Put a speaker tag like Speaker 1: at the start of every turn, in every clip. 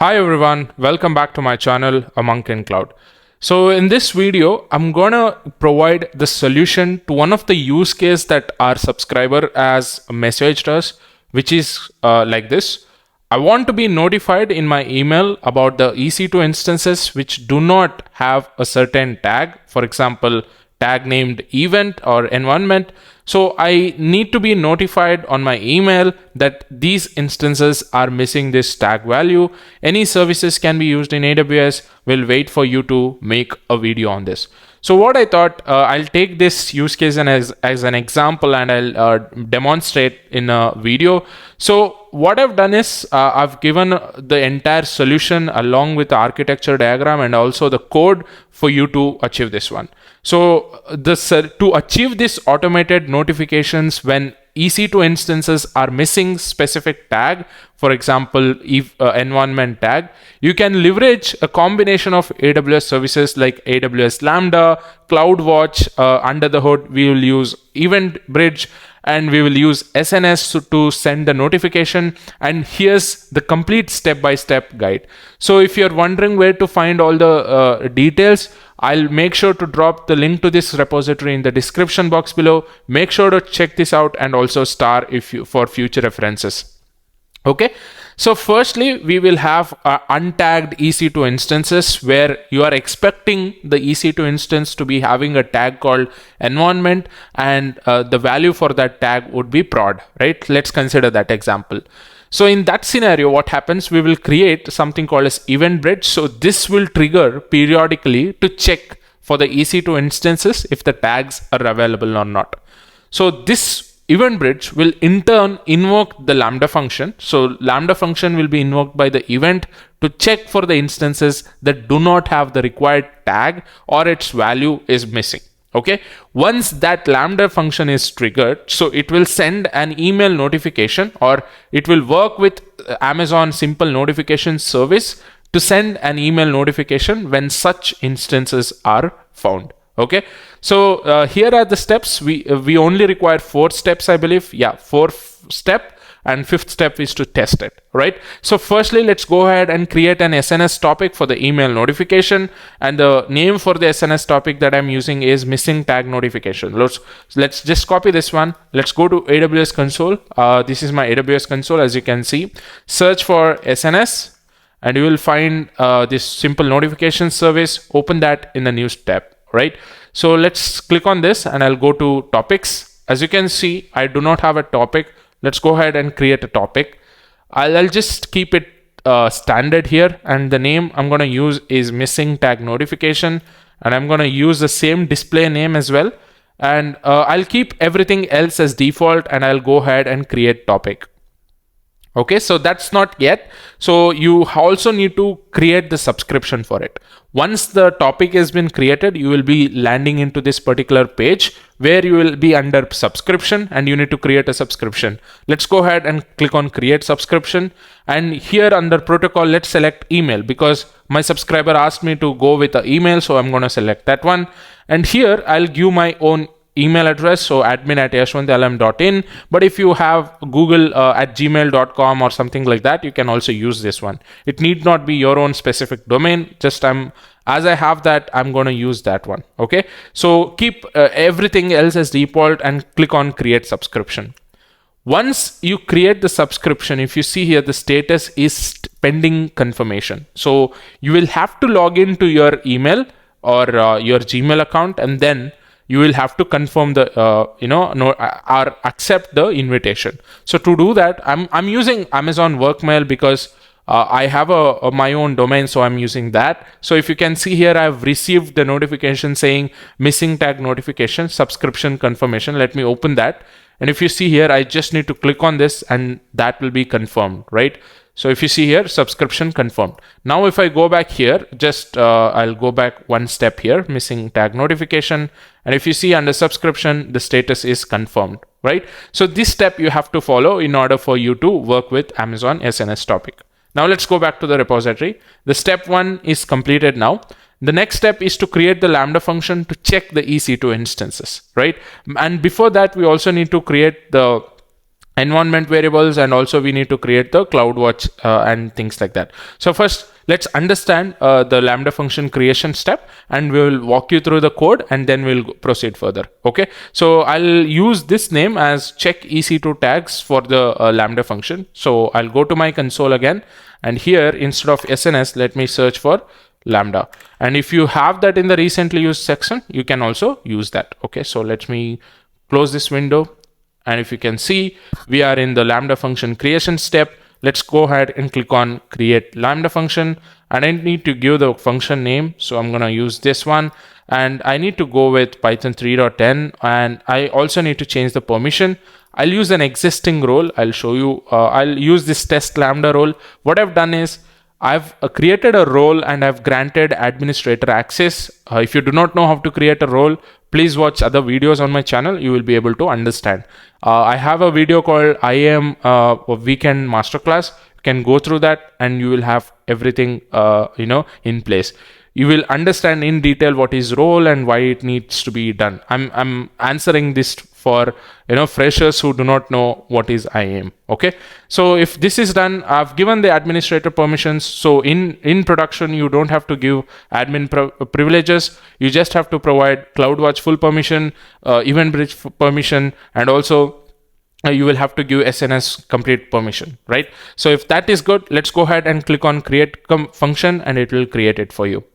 Speaker 1: Hi everyone, welcome back to my channel, A Monk in Cloud. So in this video, I'm gonna provide the solution to one of the use case that our subscriber has messaged us, which is like this. I want to be notified in my email about the EC2 instances which do not have a certain tag, for example, tag named event or environment. So I need to be notified on my email that these instances are missing this tag value. Any services can be used in AWS. We'll wait for you to make a video on this. So what I thought, I'll take this use case as an example and I'll demonstrate in a video. So what I've done is I've given the entire solution along with the architecture diagram and also the code for you to achieve this one. So to achieve this automated notifications when EC2 instances are missing specific tag, for example, environment tag, you can leverage a combination of AWS services like AWS Lambda, CloudWatch. Under the hood, we will use EventBridge and we will use SNS to send the notification. And here's the complete step-by-step guide. So if you're wondering where to find all the details, I'll make sure to drop the link to this repository in the description box below. Make sure to check this out and also star for future references. Okay, so firstly, we will have untagged EC2 instances where you are expecting the EC2 instance to be having a tag called environment and the value for that tag would be prod, right? Let's consider that example. So in that scenario, what happens, we will create something called as EventBridge. So this will trigger periodically to check for the EC2 instances if the tags are available or not. So this EventBridge will in turn invoke the Lambda function. So Lambda function will be invoked by the event to check for the instances that do not have the required tag or its value is missing. Okay, once that Lambda function is triggered, so it will send an email notification or it will work with Amazon simple notification service to send an email notification when such instances are found. Okay, so here are the steps. We only require 4 steps, I believe. Yeah, 4 step. And 5th step is to test it, right? So firstly, let's go ahead and create an SNS topic for the email notification. And the name for the SNS topic that I'm using is missing tag notification. Let's just copy this one. Let's go to AWS console. This is my AWS console, as you can see. Search for SNS and you will find this simple notification service. Open that in the new tab, right? So let's click on this and I'll go to topics. As you can see, I do not have a topic. Let's go ahead and create a topic. I'll just keep it standard here. And the name I'm going to use is missing tag notification. And I'm going to use the same display name as well. And I'll keep everything else as default. And I'll go ahead and create topic. Okay, so that's not yet. So you also need to create the subscription for it. Once the topic has been created, you will be landing into this particular page where you will be under subscription and you need to create a subscription. Let's go ahead and click on create subscription. And here under protocol, let's select email because my subscriber asked me to go with the email. So I'm going to select that one. And here I'll give my own email address, so admin@yashwantalm.in. But if you have Google at gmail.com or something like that, you can also use this one. It need not be your own specific domain. Just as I have that, I'm going to use that one. Okay, so keep everything else as default and click on create subscription. Once you create the subscription, if you see here, the status is pending confirmation. So you will have to log into your email or your Gmail account and then you will have to confirm the or accept the invitation. So to do that, I'm using Amazon Workmail because I have my own domain, so I'm using that. So if you can see here, I've received the notification saying missing tag notification subscription confirmation. Let me open that. And if you see here, I just need to click on this and that will be confirmed, right? So if you see here, subscription confirmed. Now, if I go back here, I'll go back one step here, missing tag notification. And if you see under subscription, the status is confirmed, right? So this step you have to follow in order for you to work with Amazon SNS topic. Now let's go back to the repository. The step 1 is completed now. The next step is to create the Lambda function to check the EC2 instances, right? And before that, we also need to create the environment variables, and also we need to create the CloudWatch and things like that. So first, let's understand the Lambda function creation step, and we will walk you through the code, and then we'll proceed further. Okay, so I'll use this name as check EC2 tags for the Lambda function. So I'll go to my console again, and here instead of SNS, let me search for Lambda. And if you have that in the recently used section, you can also use that. Okay, so let me close this window. And if you can see, we are in the Lambda function creation step. Let's go ahead and click on create Lambda function. And I need to give the function name. So I'm going to use this one. And I need to go with Python 3.10. And I also need to change the permission. I'll use an existing role. I'll show you. I'll use this test Lambda role. What I've done is I've created a role and I've granted administrator access. If you do not know how to create a role, please watch other videos on my channel. You will be able to understand. I have a video called IAM Weekend Masterclass. You can go through that and you will have everything in place. You will understand in detail what is role and why it needs to be done. I'm answering this for freshers who do not know what is IAM. Okay, so if this is done, I've given the administrator permissions. So in production, you don't have to give admin privileges. You just have to provide CloudWatch full permission, EventBridge permission, and also you will have to give SNS complete permission, right? So if that is good, let's go ahead and click on create function, and it will create it for you.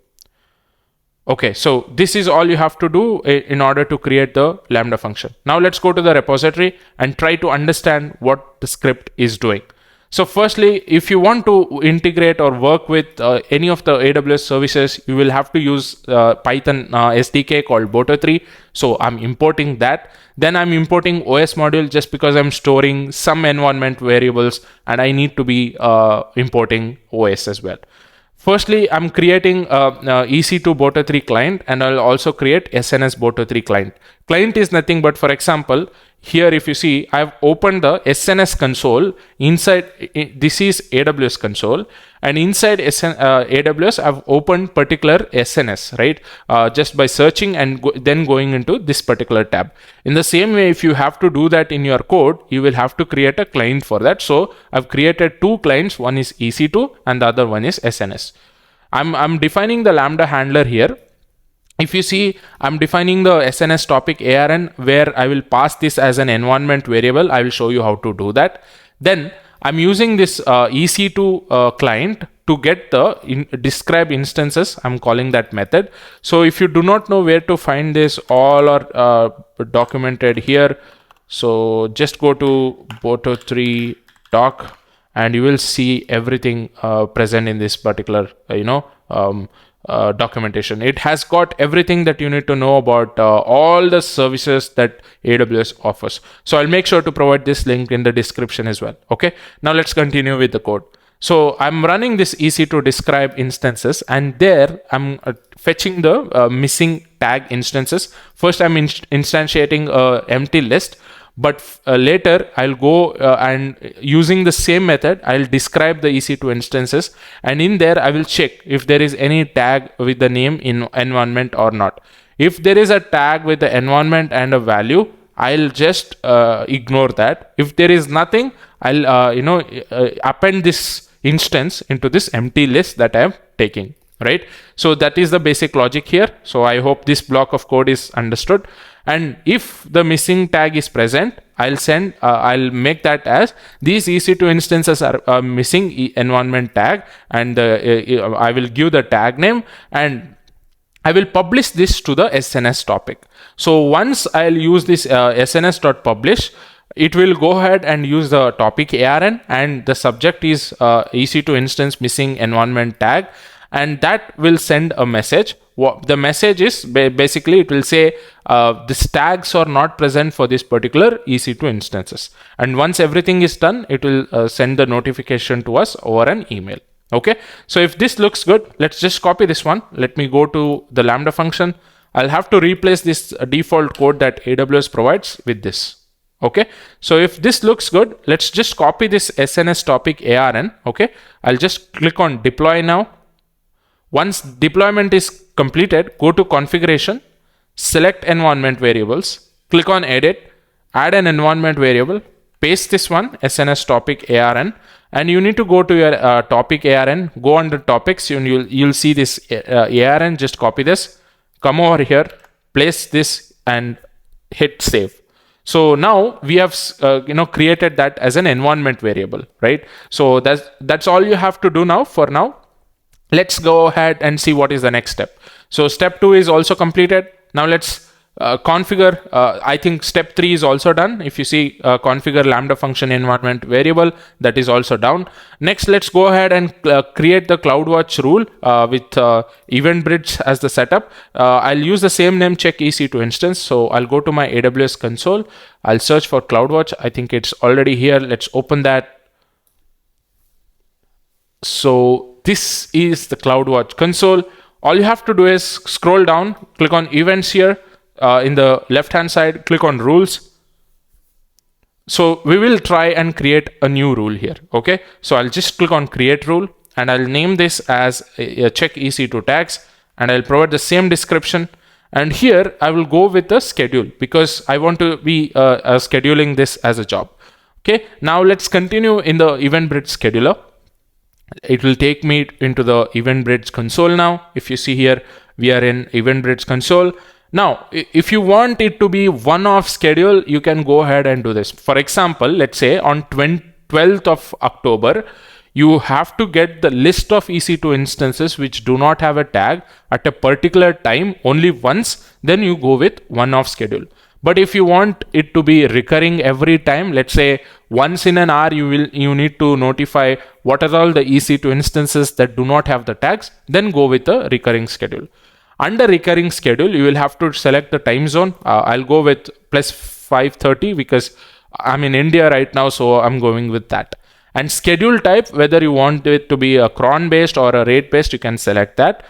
Speaker 1: Okay, so this is all you have to do in order to create the Lambda function. Now let's go to the repository and try to understand what the script is doing. So firstly, if you want to integrate or work with any of the AWS services, you will have to use Python SDK called Boto3. So I'm importing that. Then I'm importing OS module just because I'm storing some environment variables and I need to be importing OS as well. Firstly, I'm creating a EC2 Boto3 client, and I'll also create SNS Boto3 client. Client is nothing but, for example, here if you see, I've opened the SNS console. Inside, this is AWS console, and inside AWS, I've opened particular SNS, right? Just by searching and then going into this particular tab. In the same way, if you have to do that in your code, you will have to create a client for that. So I've created two clients. One is EC2 and the other one is SNS. I'm defining the Lambda handler here. If you see, I'm defining the SNS topic ARN where I will pass this as an environment variable. I will show you how to do that. Then I'm using this EC2 client to get the describe instances. I'm calling that method. So if you do not know where to find this, all are documented here. So just go to Boto3 doc and you will see everything present in this particular, documentation. It has got everything that you need to know about all the services that AWS offers. So I'll make sure to provide this link in the description as well. Okay, now let's continue with the code. So I'm running this EC2 describe instances, and there I'm fetching the missing tag instances. First, I'm instantiating an empty list. But later I'll go and using the same method, I'll describe the EC2 instances, and in there I will check if there is any tag with the name in environment or not. If there is a tag with the environment and a value, I'll just ignore that. If there is nothing, I'll append this instance into this empty list that I am taking. Right? So that is the basic logic here. So I hope this block of code is understood. And if the missing tag is present, I'll make that as these EC2 instances are missing environment tag, and I will give the tag name, and I will publish this to the SNS topic. So once I'll use this SNS.publish, it will go ahead and use the topic ARN, and the subject is EC2 instance missing environment tag, and that will send a message. The message is basically it will say these tags are not present for this particular EC2 instances. And once everything is done, it will send the notification to us over an email. Okay, so if this looks good, let's just copy this one. Let me go to the Lambda function. I'll have to replace this default code that AWS provides with this. Okay, so if this looks good, let's just copy this SNS topic ARN. Okay, I'll just click on deploy now. Once deployment is completed, go to configuration, select environment variables, click on edit, add an environment variable, paste this one, SNS Topic ARN, and you need to go to your topic ARN, go under topics, and you'll see this ARN. Just copy this, come over here, place this, and hit save. So now we have created that as an environment variable, right? So that's all you have to do now. For now, let's go ahead and see what is the next step. So step 2 is also completed. Now let's configure. I think step 3 is also done. If you see configure Lambda function environment variable, that is also done. Next, let's go ahead and create the CloudWatch rule with EventBridge as the setup. I'll use the same name check EC2 instance. So I'll go to my AWS console. I'll search for CloudWatch. I think it's already here. Let's open that. So this is the CloudWatch console. All you have to do is scroll down, click on events here. In the left hand side, click on rules. So we will try and create a new rule here. Okay, so I'll just click on create rule, and I'll name this as check EC2 tags, and I'll provide the same description. And here I will go with the schedule because I want to be scheduling this as a job. Okay, now let's continue in the EventBridge scheduler. It will take me into the EventBridge console now. If you see here, we are in EventBridge console. Now, if you want it to be one-off schedule, you can go ahead and do this. For example, let's say on 12th of October, you have to get the list of EC2 instances which do not have a tag at a particular time only once, then you go with one-off schedule. But if you want it to be recurring every time, let's say once in an hour, you need to notify what are all the EC2 instances that do not have the tags, then go with a recurring schedule. Under recurring schedule, you will have to select the time zone. I'll go with plus 5:30 because I'm in India right now, so I'm going with that. And schedule type, whether you want it to be a cron based or a rate based, you can select that.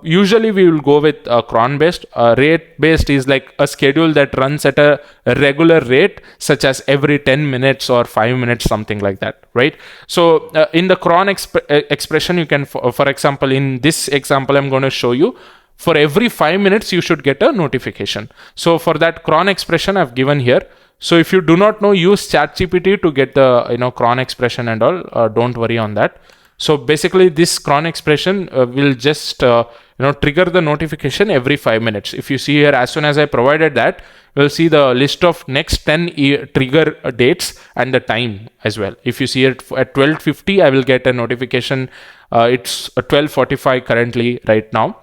Speaker 1: Usually we will go with a cron based. Rate based is like a schedule that runs at a regular rate, such as every 10 minutes or 5 minutes, something like that, right? So in the cron expression, you can, for example, in this example, I'm going to show you, for every 5 minutes, you should get a notification. So for that cron expression I've given here. So if you do not know, use ChatGPT to get the cron expression and all. Don't worry on that. So basically, this cron expression will just trigger the notification every 5 minutes. If you see here, as soon as I provided that, we'll see the list of next 10 trigger dates and the time as well. If you see it at 12:50, I will get a notification. It's 12:45 currently right now.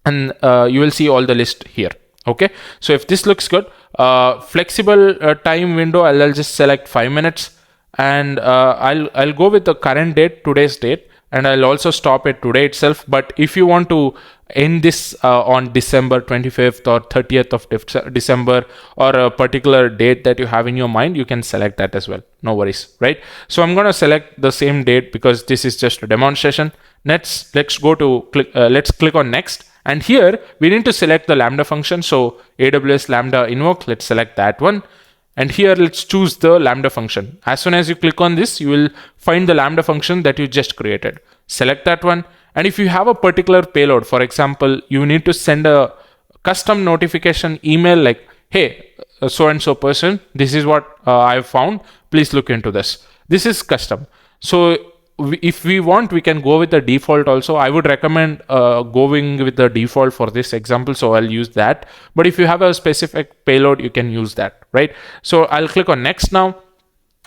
Speaker 1: And you will see all the list here. Okay, so if this looks good, flexible time window, I'll just select 5 minutes, and I'll go with the current date, today's date, and I'll also stop it today itself. But if you want to end this on December 25th or 30th of December, or a particular date that you have in your mind, you can select that as well. No worries, right? So I'm going to select the same date because this is just a demonstration. Let's go to let's click on next. And here we need to select the Lambda function. So AWS Lambda invoke, let's select that one. And here let's choose the Lambda function. As soon as you click on this, you will find the Lambda function that you just created. Select that one. And if you have a particular payload, for example, you need to send a custom notification email like, hey, so-and-so person, this is what I've found. Please look into this. This is custom. So if we want, we can go with the default also. I would recommend going with the default for this example, so I'll use that. But if you have a specific payload, you can use that, right? So I'll click on next now,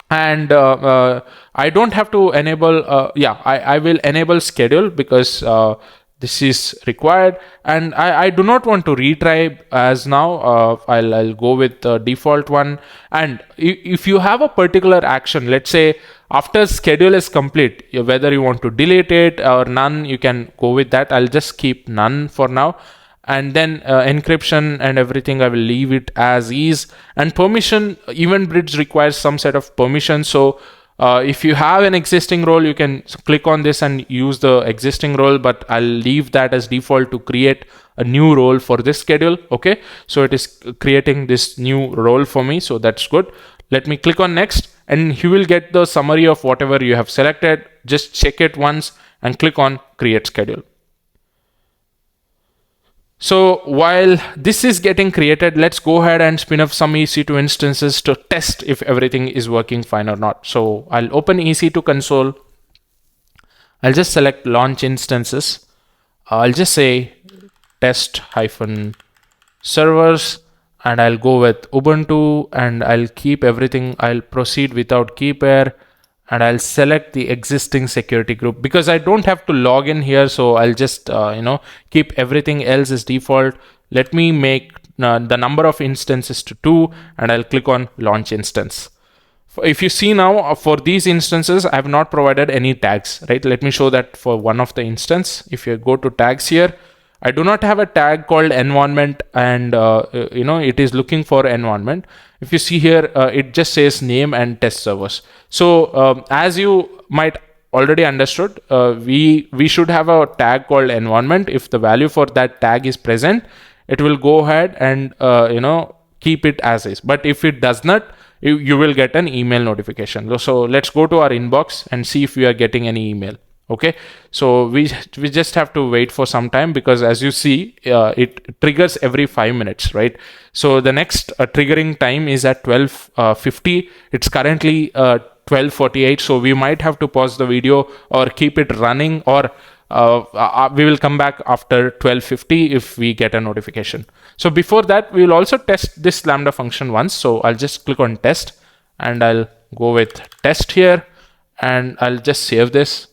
Speaker 1: and I don't have to enable, I will enable schedule because this is required, and I do not want to retry as now. I'll go with the default one. And if you have a particular action, let's say after schedule is complete, whether you want to delete it or none, you can go with that. I'll just keep none for now. And then encryption and everything, I will leave it as is. And permission, EventBridge requires some set of permission. So if you have an existing role, you can click on this and use the existing role, but I'll leave that as default to create a new role for this schedule. Okay, so it is creating this new role for me, so that's good. Let me click on next, and you will get the summary of whatever you have selected. Just check it once and click on create schedule. So while this is getting created, let's go ahead and spin up some EC2 instances to test if everything is working fine or not. So I'll open EC2 console. I'll just select launch instances. I'll just say test-servers, and I'll go with Ubuntu, and I'll keep everything. I'll proceed without key pair, and I'll select the existing security group because I don't have to log in here. So I'll just keep everything else as default. Let me make the number of instances to 2, and I'll click on launch instance. If you see now, for these instances, I have not provided any tags, right? Let me show that for one of the instance. If you go to tags here, I do not have a tag called environment, and it is looking for environment. If you see here, it just says name and test servers. So as you might already understood, we should have a tag called environment. If the value for that tag is present, it will go ahead and keep it as is. But if it does not, you will get an email notification. So let's go to our inbox and see if we are getting any email. Okay, so we just have to wait for some time because as you see, it triggers every 5 minutes, right? So the next triggering time is at 12:50. It's currently 12:48, so we might have to pause the video or keep it running, or we will come back after 12:50 if we get a notification. So before that, we will also test this Lambda function once. So I'll just click on test, and I'll go with test here, and I'll just save this.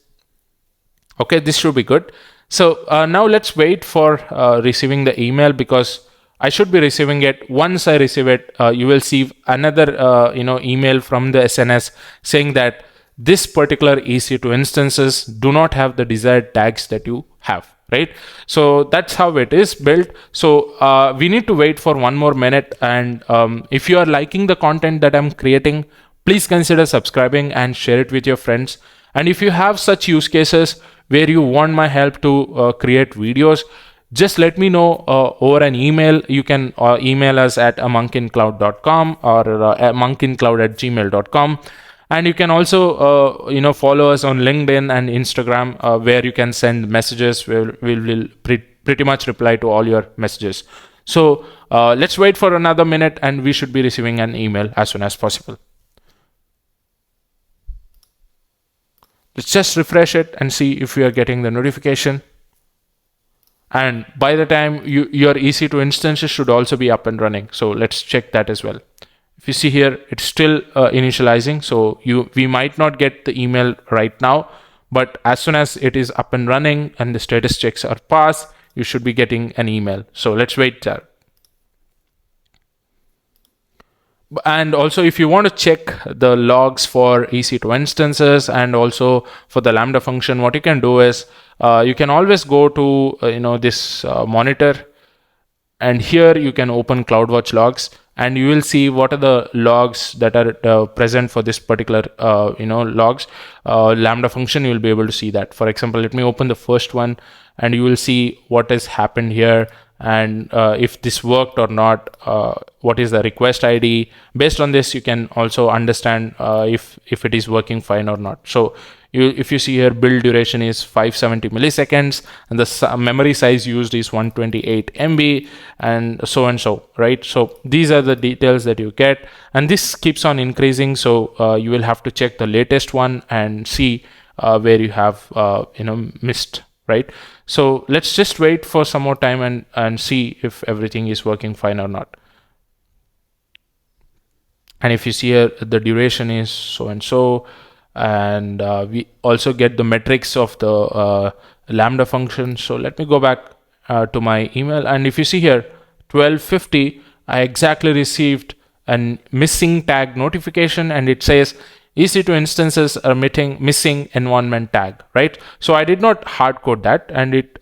Speaker 1: Okay, this should be good. So now let's wait for receiving the email, because I should be receiving it. Once I receive it, you will see another email from the SNS saying that this particular EC2 instances do not have the desired tags that you have, right? So that's how it is built. So we need to wait for 1 more minute. And if you are liking the content that I'm creating, please consider subscribing and share it with your friends. And if you have such use cases where you want my help to create videos, just let me know over an email. You can email us at amonkincloud.com or amonkincloud@gmail.com. And you can also follow us on LinkedIn and Instagram, where you can send messages. We will pretty much reply to all your messages. So let's wait for another minute, and we should be receiving an email as soon as possible. Let's just refresh it and see if we are getting the notification. And by the time your EC2 instances should also be up and running. So let's check that as well. If you see here, it's still initializing. So we might not get the email right now, but as soon as it is up and running and the status checks are passed, you should be getting an email. So let's wait there. And also, if you want to check the logs for EC2 instances and also for the Lambda function, what you can do is you can always go to this monitor, and here you can open CloudWatch logs, and you will see what are the logs that are present for this particular logs. Lambda function, you will be able to see that. For example, let me open the first one, and you will see what has happened here, and if this worked or not, what is the request ID. Based on this, you can also understand if it is working fine or not. So if you see here, build duration is 570 milliseconds, and the memory size used is 128 MB, and so, right? So these are the details that you get, and this keeps on increasing. So you will have to check the latest one and see where you have missed, right? So let's just wait for some more time and see if everything is working fine or not. And if you see here, the duration is so, and we also get the metrics of the Lambda function. So let me go back to my email, and if you see here, 12:50, I exactly received a missing tag notification, and it says EC2 instances are missing environment tag, right? So I did not hard code that, and it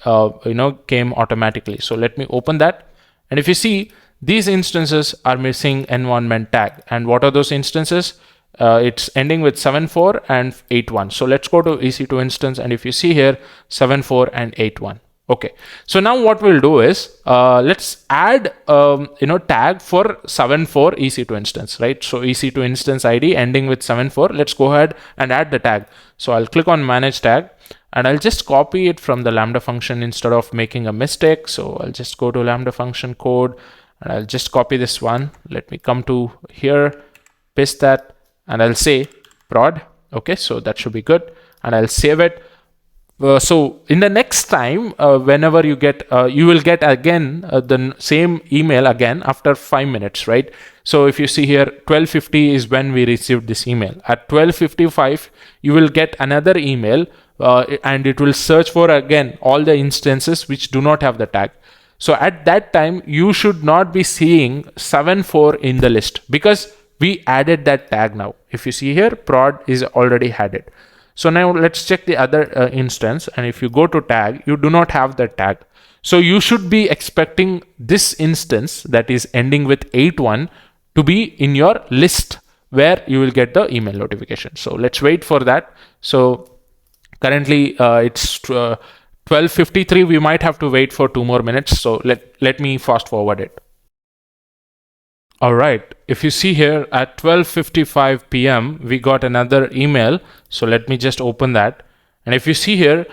Speaker 1: came automatically. So let me open that, and if you see, these instances are missing environment tag. And what are those instances? It's ending with 74 and 81. So let's go to EC2 instance, and if you see here, 74 and 81. Okay, so now what we'll do is let's add tag for 74 EC2 instance, right? So EC2 instance ID ending with 74. Let's go ahead and add the tag. So I'll click on manage tag, and I'll just copy it from the Lambda function instead of making a mistake. So I'll just go to Lambda function code and I'll just copy this one. Let me come to here, paste that, and I'll say prod. Okay, so that should be good, and I'll save it. So in the next time, whenever you get, you will get again the same email again after 5 minutes, right? So if you see here, 12:50 is when we received this email. At 12:55, you will get another email, and it will search for again all the instances which do not have the tag. So at that time, you should not be seeing 7.4 in the list because we added that tag now. If you see here, prod is already added. So now let's check the other instance. And if you go to tag, you do not have the tag. So you should be expecting this instance that is ending with 8.1 to be in your list where you will get the email notification. So let's wait for that. So currently it's 12:53. We might have to wait for 2 more minutes. So let me fast forward it. All right, if you see here at 12:55 p.m. we got another email. So let me just open that. And if you see here,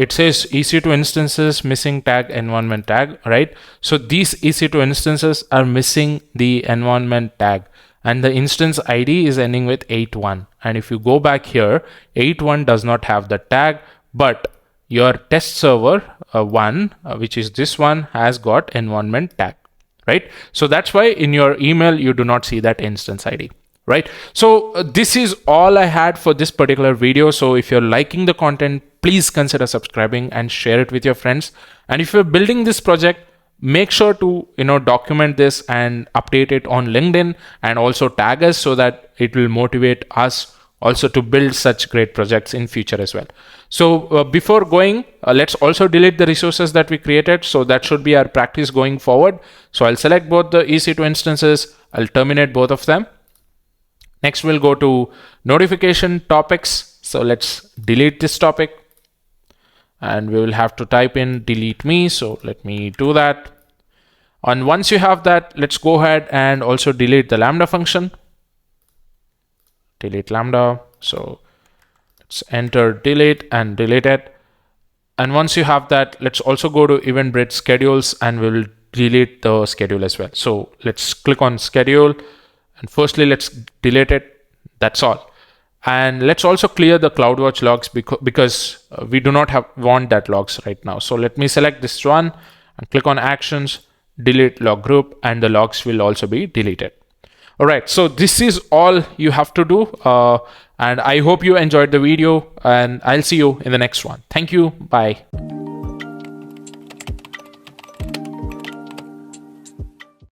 Speaker 1: it says EC2 instances missing tag environment tag, right? So these EC2 instances are missing the environment tag, and the instance ID is ending with 8.1. And if you go back here, 8.1 does not have the tag, but your test server one, which is this one, has got environment tag. Right? So that's why in your email, you do not see that instance ID, right? So this is all I had for this particular video. So if you're liking the content, please consider subscribing and share it with your friends. And if you're building this project, make sure to, document this and update it on LinkedIn and also tag us so that it will motivate us also to build such great projects in future as well. So before going, let's also delete the resources that we created. So that should be our practice going forward. So I'll select both the EC2 instances. I'll terminate both of them. Next, we'll go to notification topics. So let's delete this topic. And we will have to type in delete me. So let me do that. And once you have that, let's go ahead and also delete the Lambda function. Delete Lambda. So let's enter delete and delete it. And once you have that, let's also go to EventBridge schedules and we will delete the schedule as well. So let's click on schedule and firstly, let's delete it. That's all. And let's also clear the CloudWatch logs because we do not want that logs right now. So let me select this one and click on actions, delete log group, and the logs will also be deleted. All right, so this is all you have to do. And I hope you enjoyed the video, and I'll see you in the next one. Thank you. Bye.